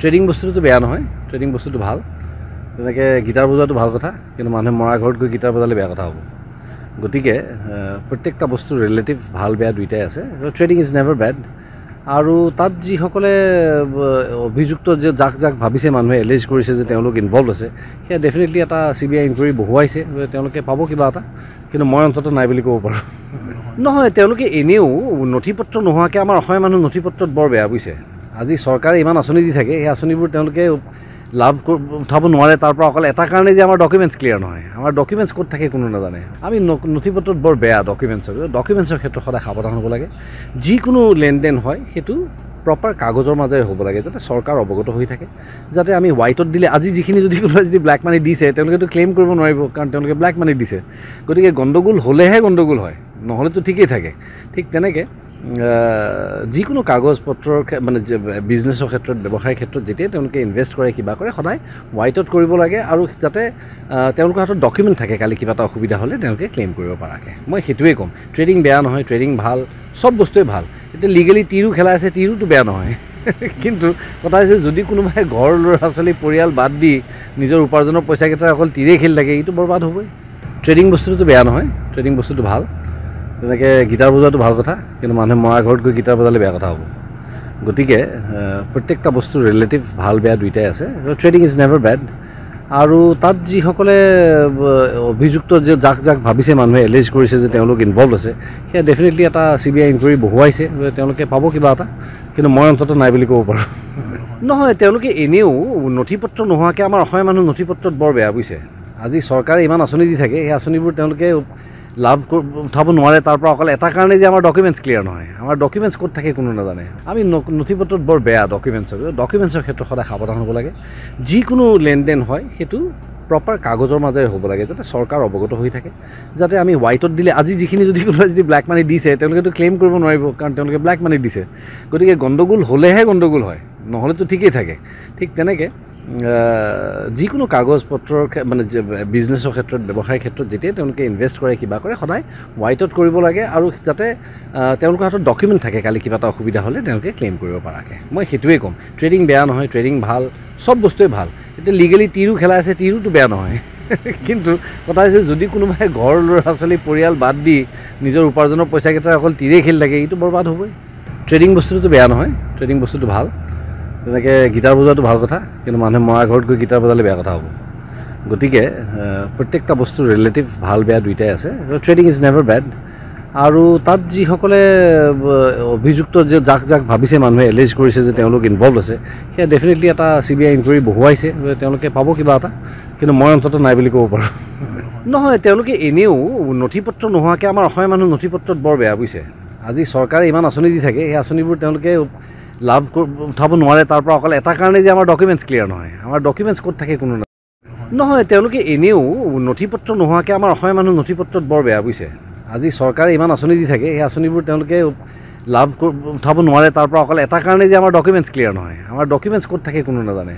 Trading বস্তুটো বেয়া নহয়, ট্ৰেডিং বস্তুটো ভাল। যেনেকৈ গিটাৰ বজোৱাটো ভাল কথা, কিন্তু মানুহে মৰা ঘৰত গৈ গিটাৰ বজালে বেয়া কথা হ'ব। গতিকে প্ৰত্যেকটা বস্তুৰ ৰিলেটিভ ভাল বেয়া দুইটাই আছে। Trading is never bed. আৰু তাত যিসকলে অভিযুক্ত যে যাক যাক ভাবিছে মানুহে এলিজ কৰিছে যে তেওঁলোক ইনভলভ আছে, সেয়া ডেফিনেটলি এটা CBI ইনকুৱাৰী বহুৱাইছে, তেওঁলোকে পাব কিবা এটা, কিন্তু মই অন্ততঃ নাই বুলি ক'ব পাৰোঁ। নহয়, তেওঁলোকে এনেও নথি পত্ৰ নোহোৱাকৈ আমাৰ অসমীয়া মানুহ নথি পত্ৰত বৰ বেয়া বুজিছে। আজি চৰকাৰে ইমান আঁচনি দি থাকে, সেই আঁচনিবোৰ তেওঁলোকে লাভ উঠাব নোৱাৰে। তাৰ পৰা অকল এটা কাৰণেই যে আমাৰ ডকুমেণ্টছ ক্লিয়াৰ নহয়। আমাৰ ডকুমেণ্টছ ক'ত থাকে কোনো নাজানে। আমি নথি পত্ৰত বৰ বেয়া ডকুমেণ্টছৰ ক্ষেত্ৰত সদায় সাৱধান হ'ব লাগে। যিকোনো লেনদেন হয় সেইটো প্ৰপাৰ কাগজৰ মাজেৰে হ'ব লাগে, যাতে চৰকাৰ অৱগত হৈ থাকে, যাতে আমি হোৱাইটত দিলে আজি যিখিনি যদি কোনোবাই যদি ব্লেক মানি দিছে তেওঁলোকেতো ক্লেইম কৰিব নোৱাৰিব, কাৰণ তেওঁলোকে ব্লেক মানি দিছে। গতিকে গণ্ডগোল হ'লেহে গণ্ডগোল হয়, নহ'লেতো ঠিকেই থাকে। ঠিক তেনেকৈ যিকোনো কাগজ পত্ৰৰ মানে বিজনেছৰ ক্ষেত্ৰত, ব্যৱসায়ৰ ক্ষেত্ৰত যেতিয়াই তেওঁলোকে ইনভেষ্ট কৰে, কিবা কৰে, সদায় হোৱাইটত কৰিব লাগে, আৰু যাতে তেওঁলোকৰ হাতত ডকুমেণ্ট থাকে, কালি কিবা এটা অসুবিধা হ'লে তেওঁলোকে ক্লেইম কৰিব পৰাকৈ। মই সেইটোৱে ক'ম, ট্ৰেডিং বেয়া নহয়, ট্ৰেডিং ভাল, চব বস্তুৱে ভাল। এতিয়া লিগেলি টিৰো খেলাই আছে, টিৰোটো বেয়া নহয়। কিন্তু কথা হৈছে, যদি কোনোবাই ঘৰ ল'ৰা ছোৱালী পৰিয়াল বাদ দি নিজৰ উপাৰ্জনৰ পইচাকেইটা অকল টিৰেই খেলি থাকে, এইটো বৰবাদ হ'বই। ট্ৰেডিং বস্তুটো বেয়া নহয়, ট্ৰেডিং বস্তুটো ভাল। যেনেকৈ গিটাৰ বজোৱাটো ভাল কথা, কিন্তু মানুহে মৰা ঘৰত গৈ গিটাৰ বজালে বেয়া কথা হ'ব। গতিকে প্ৰত্যেকটা বস্তুৰ ৰিলেটিভ ভাল বেয়া দুইটাই আছে। Trading is never bed. আৰু তাত যিসকলে অভিযুক্ত যে যাক যাক ভাবিছে মানুহে এলিজ কৰিছে যে তেওঁলোক ইনভলভ আছে, সেয়া ডেফিনেটলি এটা CBI ইনকুৱাৰী বহুৱাইছে, তেওঁলোকে পাব কিবা এটা, কিন্তু মই অন্ততঃ নাই বুলি ক'ব পাৰোঁ। নহয়, তেওঁলোকে এনেও নথি পত্ৰ নোহোৱাকৈ আমাৰ অসমীয়া মানুহ নথি পত্ৰত বৰ বেয়া বুজিছে। আজি চৰকাৰে ইমান আঁচনি দি থাকে, সেই আঁচনিবোৰ তেওঁলোকে লাভ উঠাব নোৱাৰে। তাৰ পৰা অকল এটা কাৰণেই যে আমাৰ ডকুমেণ্টছ ক্লিয়াৰ নহয়। আমাৰ ডকুমেণ্টছ ক'ত থাকে কোনো নাজানে। আমি নথি পত্ৰত বৰ বেয়া ডকুমেণ্টছৰ ক্ষেত্ৰত সদায় সাৱধান হ'ব লাগে। যিকোনো লেনদেন হয় সেইটো প্ৰপাৰ কাগজৰ মাজেৰে হ'ব লাগে, যাতে চৰকাৰ অৱগত হৈ থাকে, যাতে আমি হোৱাইটত দিলে আজি যিখিনি যদি কোনোবাই যদি ব্লেক মানি দিছে তেওঁলোকেতো ক্লেইম কৰিব নোৱাৰিব, কাৰণ তেওঁলোকে ব্লেক মানি দিছে। গতিকে গণ্ডগোল হ'লেহে গণ্ডগোল হয়, নহ'লেতো ঠিকেই থাকে। ঠিক তেনেকৈ যিকোনো কাগজ পত্ৰৰ মানে বিজনেছৰ ক্ষেত্ৰত, ব্যৱসায়ৰ ক্ষেত্ৰত যেতিয়াই তেওঁলোকে ইনভেষ্ট কৰে, কিবা কৰে, সদায় হোৱাইটত কৰিব লাগে, আৰু যাতে তেওঁলোকৰ হাতত ডকুমেণ্ট থাকে, কালি কিবা এটা অসুবিধা হ'লে তেওঁলোকে ক্লেইম কৰিব পৰাকৈ। মই সেইটোৱে ক'ম, ট্ৰেডিং বেয়া নহয়, ট্ৰেডিং ভাল, চব বস্তুৱে ভাল। এতিয়া লিগেলি টিৰো খেলাই আছে, টিৰোটো বেয়া নহয়। কিন্তু কথা হৈছে, যদি কোনোবাই ঘৰ ল'ৰা ছোৱালী পৰিয়াল বাদ দি নিজৰ উপাৰ্জনৰ পইচাকেইটা অকল টিৰেই খেলি থাকে, এইটো বৰবাদ হ'বই। ট্ৰেডিং বস্তুটো বেয়া নহয়, ট্ৰেডিং বস্তুটো ভাল। যেনেকৈ গিটাৰ বজোৱাটো ভাল কথা, কিন্তু মানুহে মৰা ঘৰত গৈ গিটাৰ বজালে বেয়া কথা হ'ব। গতিকে প্ৰত্যেকটা বস্তুৰ ৰিলেটিভ ভাল বেয়া দুইটাই আছে। Trading is never bed. আৰু তাত যিসকলে অভিযুক্ত যে যাক যাক ভাবিছে মানুহে এলিজ কৰিছে যে তেওঁলোক ইনভলভ আছে, সেয়া ডেফিনেটলি এটা CBI ইনকুৱাৰী বহুৱাইছে, তেওঁলোকে পাব কিবা এটা, কিন্তু মই অন্ততঃ নাই বুলি ক'ব পাৰোঁ। নহয়, তেওঁলোকে এনেও নথি পত্ৰ নোহোৱাকৈ আমাৰ অসমীয়া মানুহ নথি পত্ৰত বৰ বেয়া বুজিছে। আজি চৰকাৰে ইমান আঁচনি দি থাকে, সেই আঁচনিবোৰ তেওঁলোকে লাভ উঠাব নোৱাৰে। তাৰ পৰা অকল এটা কাৰণেই যে আমাৰ ডকুমেণ্টছ ক্লিয়াৰ নহয়। আমাৰ ডকুমেণ্টছ ক'ত থাকে কোনো নাজানে। নহয়, তেওঁলোকে এনেও নথি পত্ৰ নোহোৱাকৈ আমাৰ অসমীয়া মানুহ নথি পত্ৰত বৰ বেয়া বুজিছে। আজি চৰকাৰে ইমান আঁচনি দি থাকে, সেই আঁচনিবোৰ তেওঁলোকে লাভ উঠাব নোৱাৰে। তাৰ পৰা অকল এটা কাৰণেই যে আমাৰ ডকুমেণ্টছ ক্লিয়াৰ নহয়। আমাৰ ডকুমেণ্টছ ক'ত থাকে কোনো নাজানে।